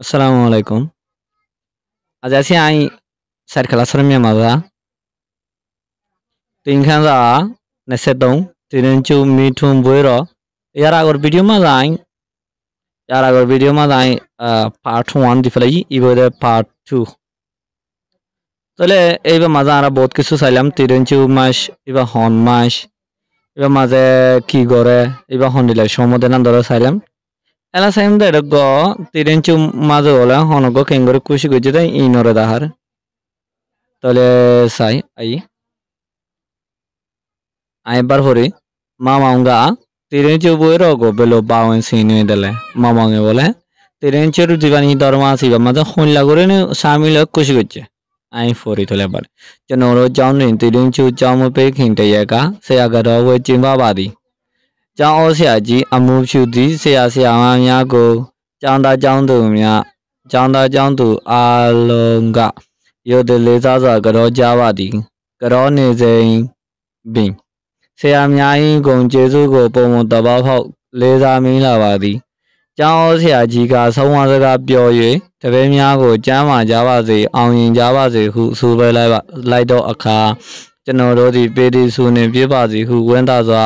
Assalamualaikum. Aja ai sar kala sar mi maza tin khan da ne se dong tin chu mi thum boi ro yara gor video ma ai part 1 di felai ibo part 2 তাহলে এইবার মাঝে আমরা বহুত কিছু চাইলাম তিরেঞ্চু মাস এবার হন মাস এবার মাঝে কি করে এবার হন দিলে সমুদ্রে না ধরে চাইলাম এলা চাইম দে গ তিরেঞ্চু মাঝে হলে হন গ কেঙ্গরে খুশি করছে তাই ইনরে দাহার তাহলে চাই আইবার হরি মামাঙ্গা তিরেঞ্চু বইর গো বেলো বাউন সিনে দিলে মামাঙ্গে বলে তিরেঞ্চুর জীবানী ধর্ম আসিবা মাঝে হইলা করে সামিল খুশি করছে ai fori to lebar chano ro jaung nin tidin chu jaung mo pe khin te ya ka saya ga ro we chin ba ba di jaung o sia ji amu phu di sia ma nya ko jaung da jaung tu a long ga yo de le sa sa ga ro ja ba di ga ro ne sein bin sia mya yin gong je su ko pon mo ta ba phau le sa min la ba di ကျောင်းဆရာကြီးကဆုံးမစကားပြော၍တပည့်များကိုကျမ်းမာကြပါစေအောင်မြင်ကြပါစေဟုဆိုပဲလိုက်တော့အခါကျွန်တော်တို့သည်ပေဒီစုနှင့်ပြပါစီဟုဝန်တာစွာ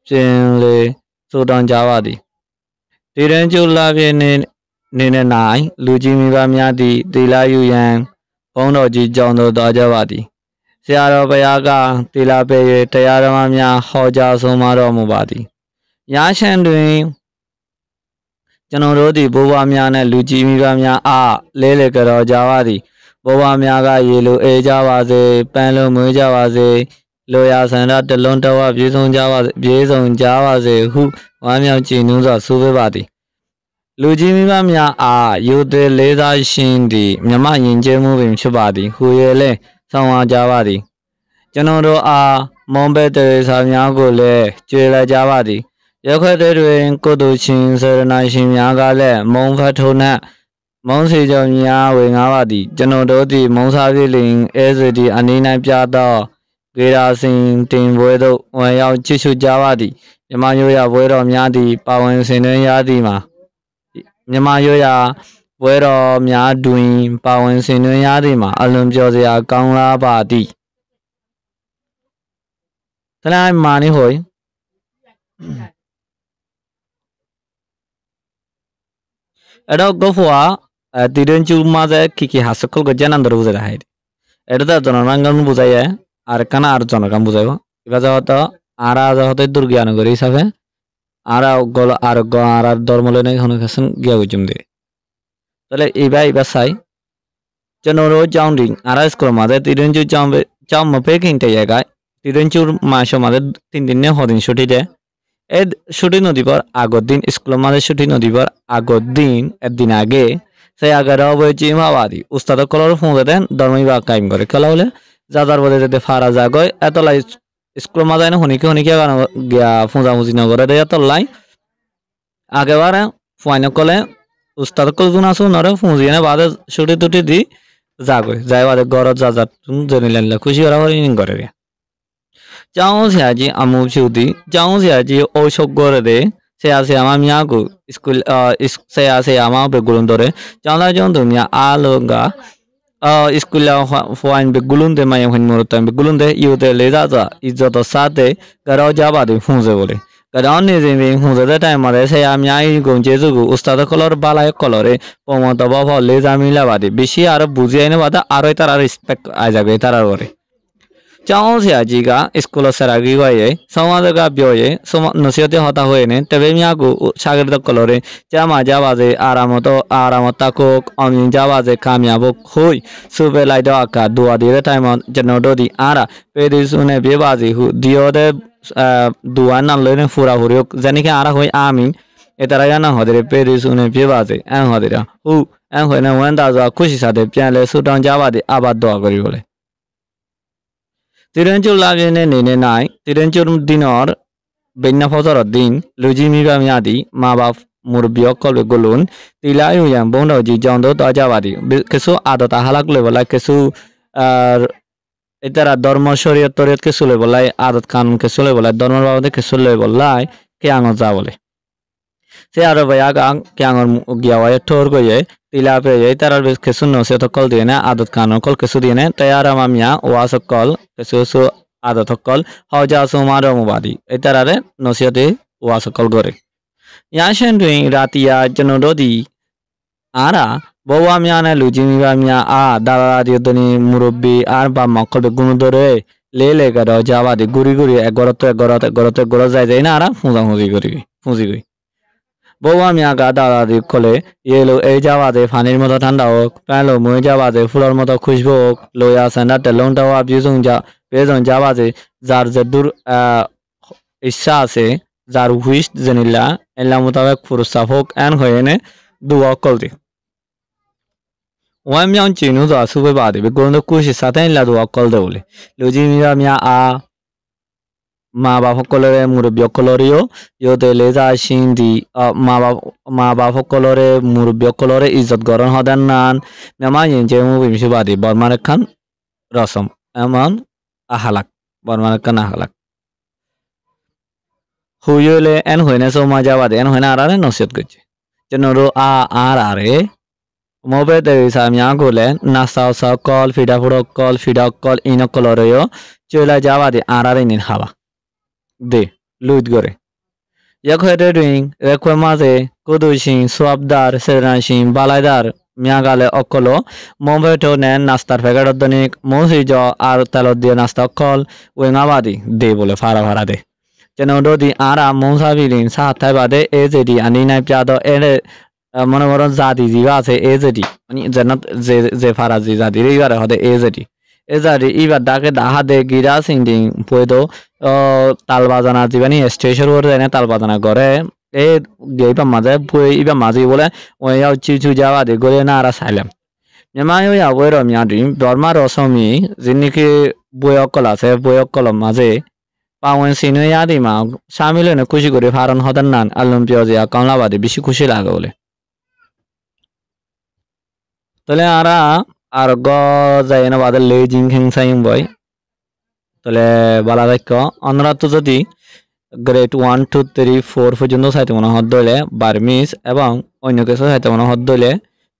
ပြင်လေဆိုတောင်းကြပါသည်ဒီရင်ကျူလာပြင်းနေ၌လူကြီးမိဘများသည်တီလာယူရန်ဘုန်းတော်ကြီးကျောင်းသို့သွားကြပါသည်ဆရာတော်ဘုရားကတီလာပေ၍တရားဓမ္မများဟောကြားဆုံးမတော်မူပါသည်ညချမ်းတွင် ကျွန်တော်တို့ဒီဘိုးဘွားများနဲ့လူကြီးမိဘများအားလဲလေကြော်ကြပါသည်ဘိုးဘွားများကရေလိုအေးကြပါစေပန်းလုံးမွေးကြပါစေလိုရာဆန္ဒတလုံးတဝပြေဆုံးကြပါစေဟုဝမ်းမြောက်ကြည်နူးစွာဆိုပေးပါသည်လူကြီးမိဘများအားယူသည်လေးစားရှင်သည်မြမယဉ်ကျေးမှုပင်ဖြစ်ပါသည်ဟူ၍လဲဆောင်ဝါကြပါသည်ကျွန်တော်တို့အားမွန်ဘဲတေစာများကိုလည်းကြွေလိုက်ကြပါသည် ရခွက်တွင်ကိုတို့ချင်းစရနာရှင်များကလည်းမုံဖတ်ထုံနှင့်မုံစီကြောင့်များဝေငါပါသည်ကျွန်တော်တို့သည်မုံစားပြလင်အဲစဒီအနီး၌ပြတော့ဂေရာစင်တင်ပွဲတို့ဝင်ရောက်ချစ်ချူကြပါသည်မြမရိုးရပွဲတော်များသည်ပါဝင်ဆင်နွှဲရသည်မှာမြမရိုးရပွဲတော်များတွင်ပါဝင်ဆင်နွှဲရသည်မှာအလွန်ပြောစရာကောင်းလာပါသည်ခလိုက်မာနေဟို Ada gofwa tiren chu maze kiki hasakol ga janan daro buzai hai eta ta jonarangan buzai hai ar kana ar jonaran buzai ba iba jawata ara jawata durgyan gori hisabe ara gol ar go ara dormole nei hono kasen gya gujum de tale iba sai jonoro jaung ding ara skol maze tiren chu jaung ma pe king te ya ga tiren chu ma sho maze 3 ne hodin shuti de এদ ছুটি নদীবার আগর দিন school মাঝে ছুটি নদীবার আগর দিন একদিন আগে সেই আগের অবৈচি মাবাদি উস্তাদ কলর ফোন দেন ধর্মই বা কায়েম করে খেলা হলে যাদার বলে যেতে ফারা জাগয় এত লাই স্কুল মাঝে না হনিকে গিয়া ফোঁজা মুজি নগরে দেয় এত লাই আগেবারে ফাইন কলে উস্তাদ কল গুণ আসো নরে ফোঁজি না বাদে ছুটি টুটি দি জাগয় যাই বাদে গরত যা জেনে লেনলে খুশি ওরা হরিং করে Jauh sahaja amu cudi, jauh sahaja osok gore saya mamnya aku saya mama begulung dore, jauh dunia alonga sekolah fain begulung de maya fain murutan begulung de iute leza za izot sate garau jaba de funze bole garau ne zimbe funze de time mare saya mamnya igung jesu ustad kolor balai kolore pomoto bapa leza mila bade beshi aro buziai ne bada aro tar respect aja be tar ore Jauh sahaja ga sekolah seragi gaya, sama juga biaya, sama nasihatnya hota huye ne, tapi aku sagar tak kolore, jama jawaze aramata kok, amin jawaze kami abu huy, super lay doa ka dua dire time jenodo di ara, pedisune bebazi hu diode dua nan lene fura huriok, jadi ke ara huy amin, etaraya na hodere pedisune bebazi, an hodera, an huye na wanda za kushi sade pianle sudan jawade abad doa kori bole. Tirenchur labjene nene nai, tirenchur dinor, benna fosor din, luji miba miadi, mabaf murbiok kol begulun, tilayu yang bondo ji jondo to ajawadi, kesu adota halak levelai kesu itara dormo shariat toriat kesu levelai adat kanun kesu levelai dormo babade kesu levelai ke angot jawole. se aro baya gang kyangor giawa tor go ye tila pe ye tarar bes kesun no se to kol diene adat kanor kol kesu diene tayara mamya was kol kesu su adat kol hoja su maro mubadi etarare nosiate was kol gore ya shen twin ratia jano di ara bowa mya ne lu jin ba mya a dara di doni murobbi ar ba makol be gunu dore lele ga do jaba di guri guri egorote goro jai jai na ara fuji guri বৌমা মিয়া গা দাদাদি কোলে yellow এই যাওয়াতে ফানির মতো ঠান্ডা হোক প্যালো মুয়ে যাওয়াতে ফুলের মতো খুশবু হোক লইয়া সেন্ডারতে লংটাও বেজন যাওয়াতে যার যে দূর ইচ্ছা আছে যার হুইস জেনিলা এলা মোতাবেক ফুরস্তাফ হোক এন হয়ে এনে দুয়া কলতে ওয়াই মিয়ান চিনু যা সুবে বাদে বেগুন কুশি সাথে ইলা দুয়া কল দে বলে লুজি মিয়া আ মা বাপ সকলৰে মুৰব্বী সকলৰেও ইহঁতে লেজা সিন্ধি মা বাপ সকলৰে মুৰব্বী সকলৰে ইজ্জত গৰণ সদান নান মেমা ইঞ্জে মুভি মিশুবাদী বর্মার খান রসম এমন আহালাক বর্মার খান আহালাক হুইলে এন হইনে সৌমা যাবাদে এন হইনে আরারে নসিহত করছে যেনরো আর আরে মোবে দেবী সামিয়া গোলে নাস্তা সকল ফিডা কল ইন কলরেও চলে যাবাদে আরারে নিন হাওয়া de luid gore yakhwete twin rekhwe maze kodushin swabdar sedranshin balaidar myagale okolo mombeto ne nastar packet donik mosijo ar talodiya nasta kol wengabadi de bole fara de cheno di ara monsabilin sa thaibade ezedi aninai pyado ere mone moron jati jiba ase ezedi ani janat je fara ji jati re bare hode ezedi ezadi ibar dake daha de gira singding poedo তাল বাজানা যিবানি station ওর এনে তাল বাজানা করে এ গেইবা মাঝে বই ইবা মাঝে বলে ওই ইয়াও চিচু যাওয়া দে গলে না আর সাইলাম নেমায় ওই আবয়ের মিয়াদি বর্মা রসমি যিনিকি বয়কল আছে বয়কল মাঝে পাওয়েন সিনে ইয়াদি মা সামিল হয়ে খুশি করে ফারন হদান নান আলম পিয়াজিয়া কমলাবাদে বেশি খুশি লাগে বলে তাহলে আর গ যায় না বাদে লে জিং খেং সাইং বয় তাহলে বলা বাক্য অন্যরা তো যদি গ্রেড 1 2 3 4 পর্যন্ত চাইতে মনে হদ দইলে বার্মিস এবং অন্য কিছু চাইতে মনে হদ দইলে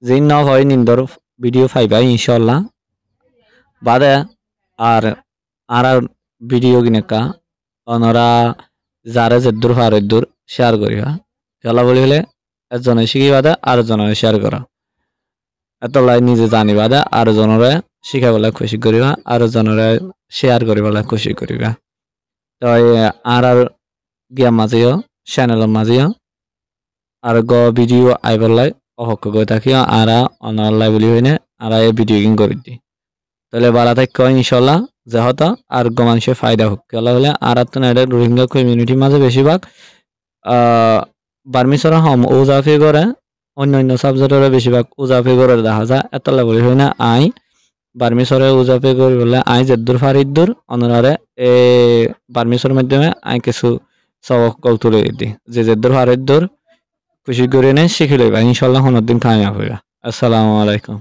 যে ন হয় নিন্দর ভিডিও পাইবা ইনশাআল্লাহ বাদে আর ভিডিও কিনেকা অন্যরা যারা যে দূর পার দূর শেয়ার করিবা খেলা বলি হলে একজনে শিখিবা দে আর জনের শেয়ার করা এতলাই নিজে জানিবা দে আর জনরে শিখাবলে খুশি করিবা আর জনরে শেয়ার করিবলে খুশি করিবা তো আর গিয়া মাঝেও চ্যানেলের মাঝেও আর গ ভিডিও আইবলাই অহক গৈ থাকিও আর অনলাই বলি হইনে আর এই ভিডিও কিং করি দি তাহলে বালা থাক ইনশাআল্লাহ যেহত আর গ মানুষের ফায়দা হোক কেলা হলে আর তো না রোহিঙ্গা কমিউনিটি মাঝে বেশিরভাগ বার্মিসরা হম ওজাফি করে অন্য সাবজেক্টরে বেশিরভাগ ওজাফি করে দেখা যায় এতলা বলি হয় না আই বার্মিসরে উজাপে করি বলে আই যেদূর ফারিদূর অনরারে এ বার্মিসর মাধ্যমে আই কিছু সবক কল তুলে দিই যে যেদূর ফারিদূর খুশি করে নে শিখে লইবা ইনশাআল্লাহ অন্যদিন কামিয়াব হইবা আসসালামু আলাইকুম